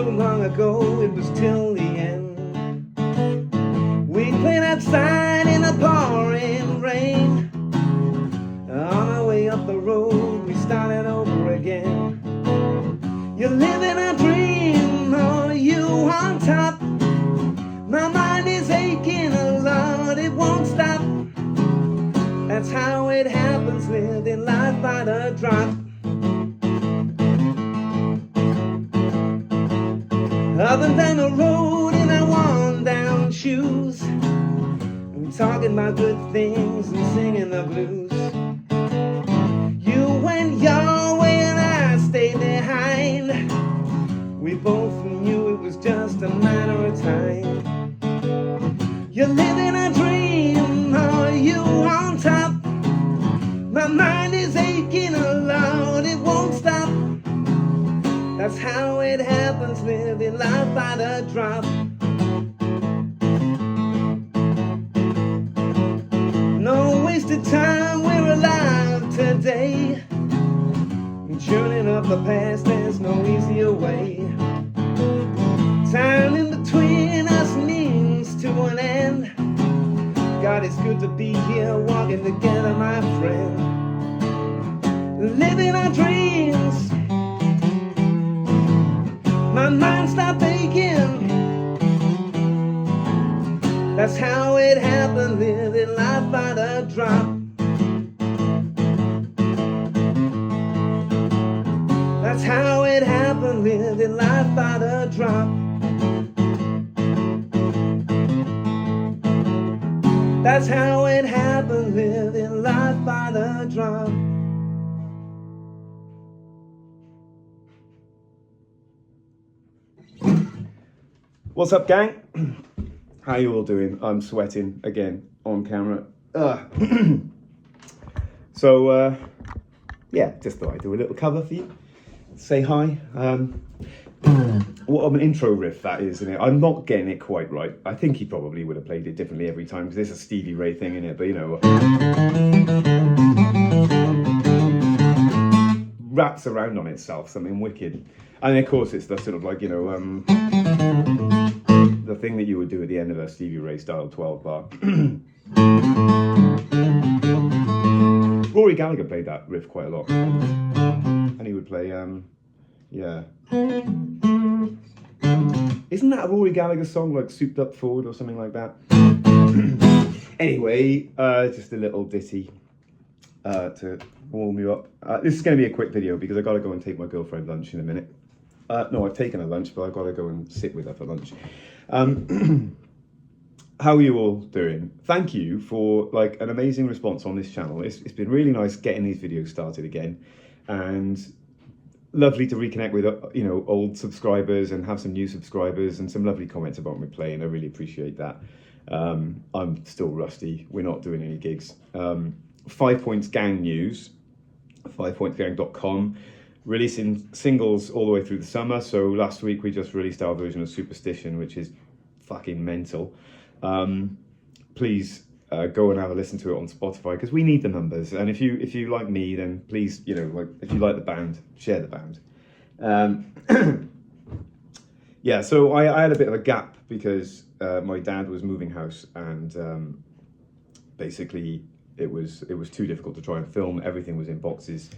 so long ago, it was till the end. We played outside in the pouring rain. On our way up the road, we started over again. You're living a dream, or you on top. My mind is aching a lot, it won't stop. That's how it happens, living life by the drop. Up and down the road in our worn-down shoes, I'm talking about good things and singing the blues. You went your way and I stayed behind. We both knew it was just a matter of time. You're living a dream, are you on top? My mind is aching a lot, it won't stop. That's how it happens, living life by the drop. No wasted time, we're alive today. Churning up the past, there's no easier way. Time in between us means to an end. God, it's good to be here, walking together, my friend. Living our dreams. My mind stopped aching. That's how it happened, living life by the drop. That's how it happened, living life by the drop. That's how it happened, living life by the drop. What's up, gang? How you all doing? I'm sweating again on camera. So, yeah, just thought I'd do a little cover for you. Say hi. What of an intro riff that is, isn't it? I'm not getting it quite right. I think he probably would have played it differently every time because there's a Stevie Ray thing in it, but you know, wraps around on itself, something wicked. And of course it's the sort of like, you know, the thing that you would do at the end of a Stevie Ray style 12 bar. Rory Gallagher played that riff quite a lot. And he would play, yeah. Isn't that a Rory Gallagher song, like Souped Up Forward or something like that? Anyway, just a little ditty to warm you up. This is going to be a quick video because I've got to go and take my girlfriend lunch in a minute. No, I've taken her lunch, but I've got to go and sit with her for lunch. How are you all doing? Thank you for like an amazing response on this channel. It's been really nice getting these videos started again, and lovely to reconnect with you know, old subscribers and have some new subscribers and some lovely comments about me playing. I really appreciate that. I'm still rusty. We're not doing any gigs. 5 Points Gang news, 5pointsgang.com, releasing singles all the way through the summer. So last week we just released our version of Superstition, which is fucking mental. Please go and have a listen to it on Spotify because we need the numbers. And if you like me, then please, you know, like if you like the band, share the band. Yeah, so I had a bit of a gap because my dad was moving house, and basically it was too difficult to try and film. Everything was in boxes,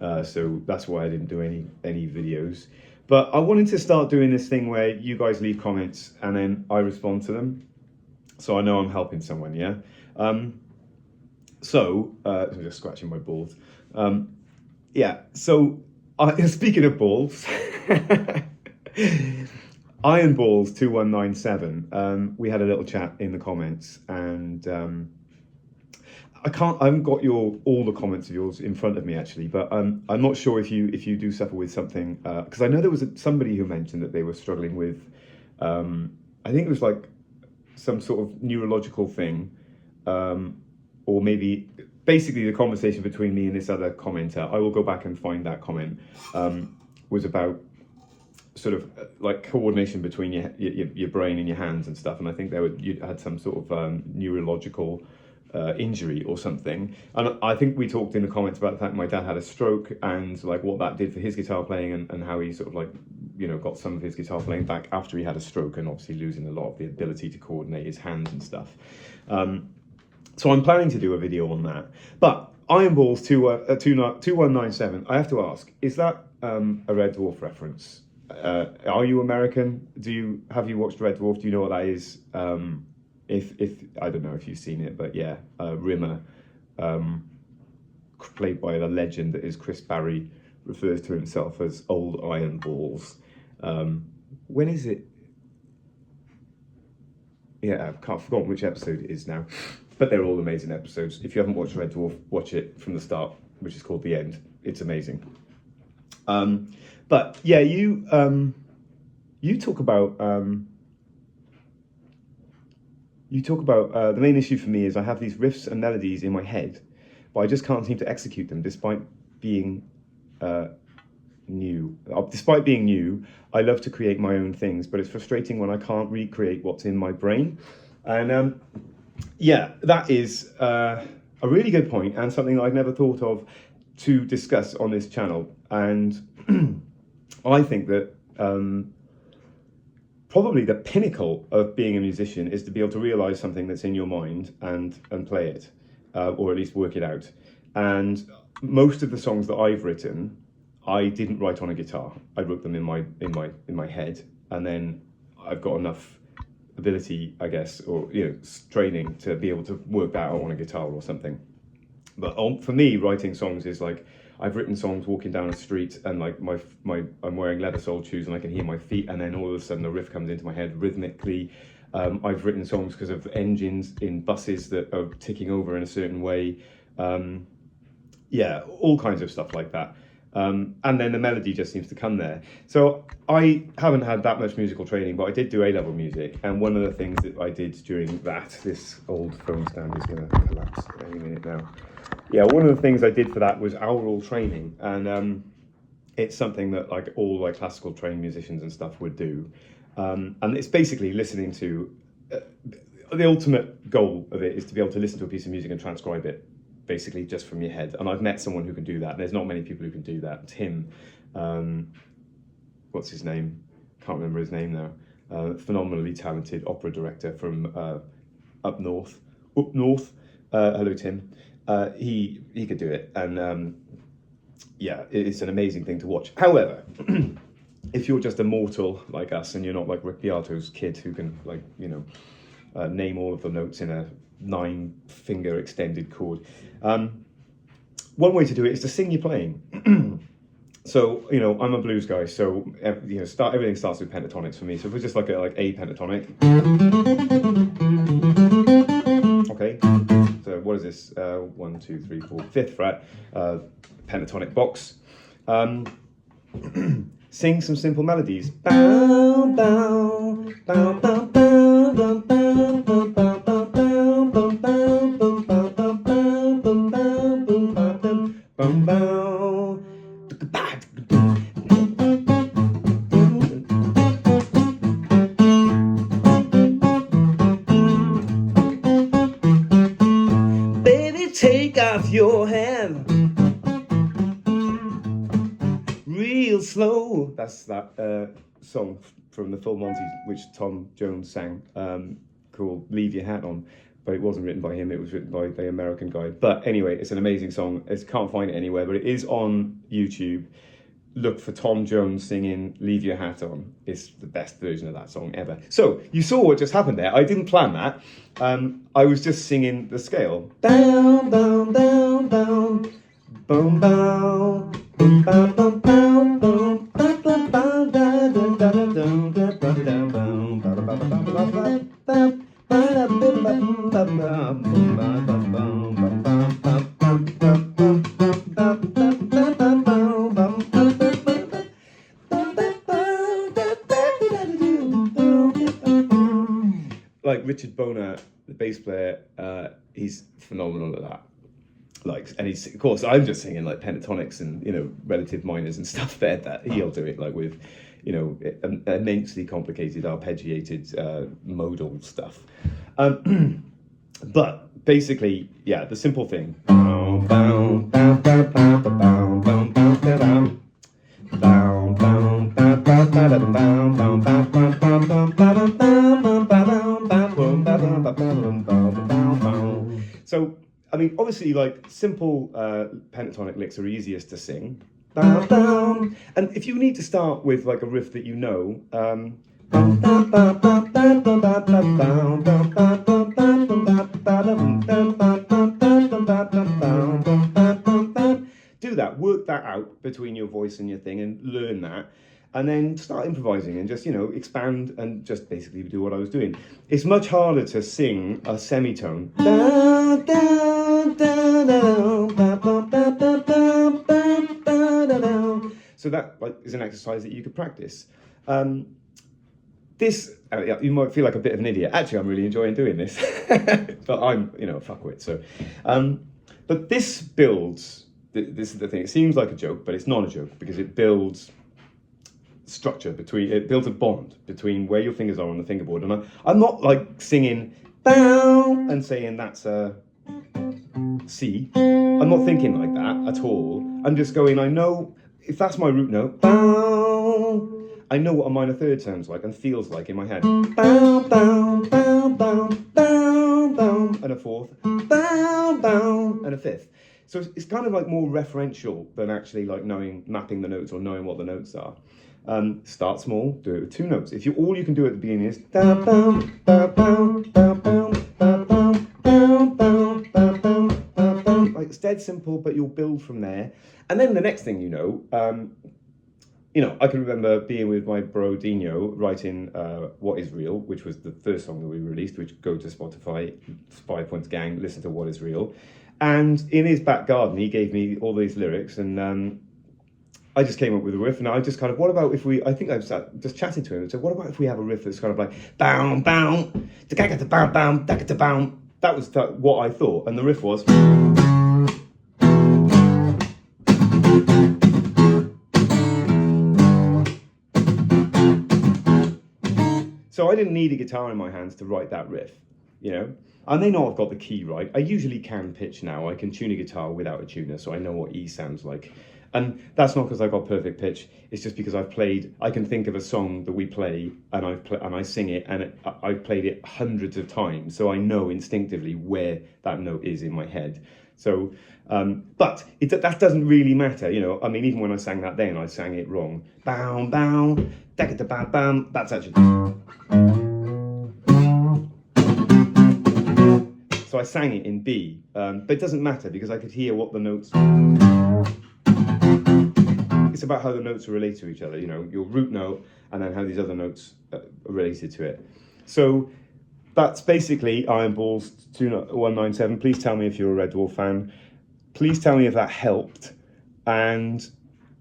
so that's why I didn't do any videos. But I wanted to start doing this thing where you guys leave comments and then I respond to them, so I know I'm helping someone. Yeah. So I'm just scratching my balls. Yeah. So speaking of balls. Iron Balls 2197. We had a little chat in the comments, and I haven't got all the comments of yours in front of me actually, but I'm not sure if you do suffer with something, because I know there was somebody who mentioned that they were struggling with, I think it was like some sort of neurological thing, or maybe basically the conversation between me and this other commenter. I will go back and find that comment. Was about sort of like coordination between your brain and your hands and stuff, and I think you had some sort of neurological injury or something. And I think we talked in the comments about the fact my dad had a stroke and like what that did for his guitar playing, and how he sort of like got some of his guitar playing back after he had a stroke and obviously losing a lot of the ability to coordinate his hands and stuff. So I'm planning to do a video on that. But Iron Balls 2197, I have to ask, is that a Red Dwarf reference? Are you American? Have you watched Red Dwarf? Do you know what that is? If I don't know if you've seen it, but yeah, Rimmer, played by the legend that is Chris Barry, refers to himself as Old Iron Balls. When is it? Yeah, I've forgotten which episode it is now, but they're all amazing episodes. If you haven't watched Red Dwarf, watch it from the start, which is called The End. It's amazing. But yeah, you talk about the main issue for me is I have these riffs and melodies in my head, but I just can't seem to execute them despite being new. Despite being new, I love to create my own things, but it's frustrating when I can't recreate what's in my brain. And yeah, that is a really good point and something that I've never thought of to discuss on this channel. And I think that probably the pinnacle of being a musician is to be able to realize something that's in your mind and play it, or at least work it out. And most of the songs that I've written, I didn't write on a guitar. I wrote them in my head, and then I've got enough ability, I guess, or training to be able to work that out on a guitar or something. But for me, writing songs is like, I've written songs walking down a street and like I'm wearing leather soled shoes and I can hear my feet, and then all of a sudden the riff comes into my head rhythmically. I've written songs because of engines in buses that are ticking over in a certain way. Yeah, all kinds of stuff like that. And then the melody just seems to come there. So I haven't had that much musical training, but I did do A-level music. And one of the things that I did during that, this old phone stand is going to collapse any minute now. Yeah, one of the things I did for that was aural training. And it's something that like all like classical trained musicians and stuff would do. And it's basically listening to, the ultimate goal of it is to be able to listen to a piece of music and transcribe it, basically just from your head. And I've met someone who can do that. There's not many people who can do that. Tim, what's his name? Can't remember his name now. Phenomenally talented opera director from up north. Hello, Tim. He could do it. And yeah, it's an amazing thing to watch. However, if you're just a mortal like us and you're not like Rick Beato's kid who can like, name all of the notes in a 9-finger extended chord. One way to do it is to sing your playing. So, I'm a blues guy, so everything starts with pentatonics for me. So if it's just like a pentatonic. Okay. So what is this? 1, 2, 3, 4, 5th fret, pentatonic box. Sing some simple melodies. Bow, bow, bow, bow, bow, bow, bow, bow, bow, bow, bow, bow, bow, bow. Baby, take off your hand real slow. That's that song from the Full Monty, which Tom Jones sang, called Leave Your Hat On. But it wasn't written by him, it was written by the American guy. But anyway, it's an amazing song. I can't find it anywhere, but it is on YouTube. Look for Tom Jones singing Leave Your Hat On. It's the best version of that song ever. So, you saw what just happened there. I didn't plan that. I was just singing the scale. Down, down, down, down. Boom, bow. Boom, bow, boom, bow, boom. Ba, ba, ba, da, da, da, da, da, da, da, da, boom. Ba, ba, ba, ba, ba, ba, ba. Like Richard Boner, the bass player, he's phenomenal at that. Like, and he's, of course, I'm just singing like pentatonics and relative minors and stuff there. That he'll do it like with immensely complicated arpeggiated modal stuff. But basically, yeah, the simple thing. So, I mean, obviously, like simple pentatonic licks are easiest to sing. And if you need to start with like a riff that you know, do that, work that out between your voice and your thing and learn that. And then start improvising and just, expand and just basically do what I was doing. It's much harder to sing a semitone. So that is an exercise that you could practice. You might feel like a bit of an idiot. Actually, I'm really enjoying doing this, but I'm, a fuckwit. So, but this builds. This is the thing. It seems like a joke, but it's not a joke because it builds structure it builds a bond between where your fingers are on the fingerboard. And I'm not like singing bow and saying that's a C. I'm not thinking like that at all. I'm just going, I know if that's my root note, bow, I know what a minor third sounds like and feels like in my head. Bow, bow, bow, bow, bow, bow, and a fourth, bow, bow, and a fifth. So it's kind of like more referential than actually like mapping the notes or knowing what the notes are. Start small, do it with two notes. If all you can do at the beginning is da bum ba bum ba bum ba bum ba bum ba bum ba bum, like it's dead simple, but you'll build from there. And then the next thing I can remember being with my bro Dino writing What Is Real, which was the first song that we released, which go to Spotify, 5 Points Gang, listen to What Is Real. And in his back garden, he gave me all these lyrics and I just came up with a riff, and I just kind of, what about if I think I was just chatting to him and said, what about if we have a riff that's kind of like, bow, bow, da-ga-ga-da, bow, bow, da-ga-da, bow. That was what I thought, and the riff was. So I didn't need a guitar in my hands to write that riff, I may not have got the key right. I usually can pitch now. I can tune a guitar without a tuner, so I know what E sounds like. And that's not because I've got perfect pitch. It's just because I can think of a song that we play and I sing it, and I've played it hundreds of times, so I know instinctively where that note is in my head. So, but that doesn't really matter, I mean, even when I sang that then, I sang it wrong. Bow, bow, da-ga-da, bow, bam. That's actually. So I sang it in B, but it doesn't matter because I could hear what the notes. It's about how the notes are related to each other, your root note and then how these other notes are related to it. So that's basically Iron Balls 2197. Please tell me if you're a Red Dwarf fan. Please tell me if that helped. And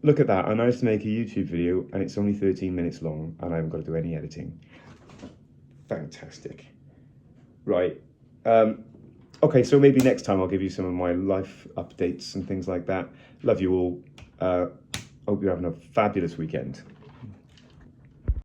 look at that, I managed to make a YouTube video and it's only 13 minutes long and I haven't got to do any editing. Fantastic. Right. Okay, so maybe next time I'll give you some of my life updates and things like that. Love you all. Hope you're having a fabulous weekend.